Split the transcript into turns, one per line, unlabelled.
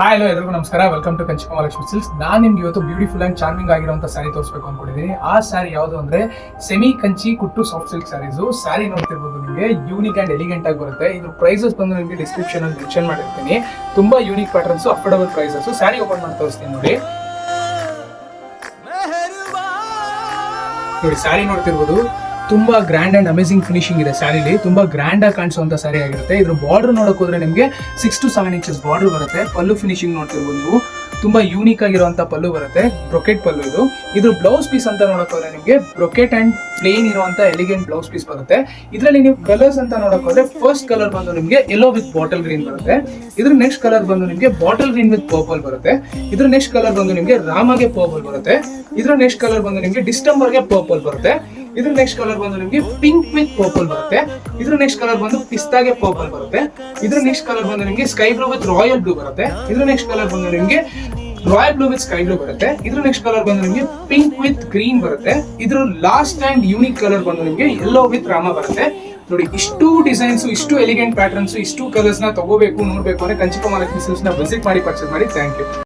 Hi hello ಎಲ್ಲರಿಗೂ ನಮಸ್ಕಾರ. Welcome to Kanchika Mahalakshmi silks. ನಾನು ನಿಮ್ಗೆ ಇವತ್ತು ಬ್ಯೂಟಿಫುಲ್ ಅಂಡ್ ಚಾರ್ಮಿಂಗ್ ಆಗಿರುವಂತ ಸ್ಯಾರಿ ತೋರಿಸಬೇಕು ಅನ್ಕೊಂಡಿದ್ದೀನಿ. ಆ ಸ್ಯಾರಿ ಯಾವುದು ಅಂದ್ರೆ semi Kanchi Kuttu soft silk sarees. Saree ನೋಡ್ತಿರ್ಬೋದು, ನಿಮಗೆ ಯೂನಿಕ್ ಅಂಡ್ ಎಲಿಗೆಂಟ್ ಆಗಿ ಬರುತ್ತೆ. ಇದ್ರ ಪ್ರೈಸಸ್ ಬಂದು ನಿಮಗೆ ಡಿಸ್ಕ್ರಿಪ್ಷನ್ ಅಲ್ಲಿ ಮೆನ್ಷನ್ ಮಾಡಿರ್ತೀನಿ. ತುಂಬಾ unique patterns, affordable prices. Sari open ಮಾಡಿ ತೋರಿಸ್ತೀನಿ ನೋಡಿ. ಸ್ಯಾರಿ ನೋಡ್ತಿರ್ಬೋದು, ತುಂಬಾ ಗ್ರ್ಯಾಂಡ್ ಅಂಡ್ ಅಮೇಸಿಂಗ್ ಫಿನಿಶಿಂಗ್ ಇದೆ ಸ್ಯಾರಿಲಿ. ತುಂಬಾ ಗ್ರ್ಯಾಂಡ್ ಆಗಿ ಕಾಣಿಸುವಂತ ಸ್ಯಾರಿ ಆಗಿರುತ್ತೆ. ಇದ್ರ ಬಾರ್ಡರ್ ನೋಡಕ್ ಹೋದ್ರೆ ನಿಮಗೆ 6 to 7 ಇಂಚಸ್ ಬಾರ್ಡರ್ ಬರುತ್ತೆ. ಪಲ್ಲು ಫಿನಿಶಿಂಗ್ ನೋಡ್ತಿರ್ಬೋದು ನೀವು, ತುಂಬಾ ಯೂನಿಕ್ ಆಗಿರುವಂತ ಪಲ್ಲು ಬರುತ್ತೆ. ಬ್ರೊಕೆಟ್ ಪಲ್ಲು ಇದು. ಇದ್ರ ಬ್ಲೌಸ್ ಪೀಸ್ ಅಂತ ನೋಡಕ್ ಹೋದ್ರೆ ನಿಮಗೆ ಬ್ರೊಕೆಟ್ ಅಂಡ್ ಪ್ಲೇನ್ ಇರುವಂತ ಎಲಿಗೆಂಟ್ ಬ್ಲೌಸ್ ಪೀಸ್ ಬರುತ್ತೆ. ಇದರಲ್ಲಿ ನೀವು ಕಲರ್ಸ್ ಅಂತ ನೋಡಕ್ ಹೋದ್ರೆ ಫಸ್ಟ್ ಕಲರ್ ಬಂದು ನಿಮಗೆ ಯೆಲ್ಲೋ ವಿತ್ ಬಾಟಲ್ ಗ್ರೀನ್ ಬರುತ್ತೆ. ಇದ್ರ ನೆಕ್ಸ್ಟ್ ಕಲರ್ ಬಂದು ನಿಮಗೆ ಬಾಟಲ್ ಗ್ರೀನ್ ವಿತ್ ಪರ್ಪಲ್ ಬರುತ್ತೆ. ಇದ್ರ ನೆಕ್ಸ್ಟ್ ಕಲರ್ ಬಂದು ನಿಮಗೆ ರಾಮಗೆ ಪರ್ಪಲ್ ಬರುತ್ತೆ. ಇದ್ರ ನೆಕ್ಸ್ಟ್ ಕಲರ್ ಬಂದು ನಿಮಗೆ ಡಿಸ್ಟಂಬರ್ಗೆ ಪರ್ಪಲ್ ಬರುತ್ತೆ. ಇದ್ರ ನೆಕ್ಸ್ಟ್ ಕಲರ್ ಬಂದು ನಿಮಗೆ ಪಿಂಕ್ ವಿತ್ ಪರ್ಪಲ್ ಬರುತ್ತೆ. ಇದ್ರ ನೆಕ್ಸ್ಟ್ ಕಲರ್ ಬಂದು ಪಿಸ್ತಾಗೆ ಪರ್ಪಲ್ ಬರುತ್ತೆ. ಇದ್ರ ನೆಕ್ಸ್ಟ್ ಕಲರ್ ಬಂದು ನಿಮಗೆ sky blue with royal blue ಬರುತ್ತೆ. ಇದ್ರ ನೆಕ್ಸ್ಟ್ ಕಲರ್ ಬಂದು ನಿಮಗೆ royal blue with sky blue ಬರುತ್ತೆ. ಇದ್ರ ನೆಕ್ಸ್ಟ್ ಕಲರ್ ಬಂದು ನಿಮಗೆ ಪಿಂಕ್ ವಿತ್ ಗ್ರೀನ್ ಬರುತ್ತೆ. ಇದ್ರ ಲಾಸ್ಟ್ ಅಂಡ್ ಯೂನಿಕ್ ಕಲರ್ ಬಂದು ನಿಮಗೆ ಯೆಲ್ಲೋ ವಿತ್ ರಾಮ ಬರುತ್ತೆ. ನೋಡಿ, ಇಷ್ಟು ಡಿಸೈನ್ಸ್, ಇಷ್ಟು ಎಲಿಗೆಂಟ್ ಪ್ಯಾಟರ್ನ್ಸ್, ಇಷ್ಟು ಕಲರ್ಸ್ ನ ತಗೋಬೇಕು, ನೋಡ್ಬೇಕು ಅಂದ್ರೆ ಕಂಚಿಕ ಮಹಾಲಕ್ಷ್ಮಿ ಸಿಲ್ಕ್ಸ್ ನ ವಿಸಿಟ್ ಮಾಡಿ, ಪರ್ಚೇಸ್ ಮಾಡಿ. Thank you.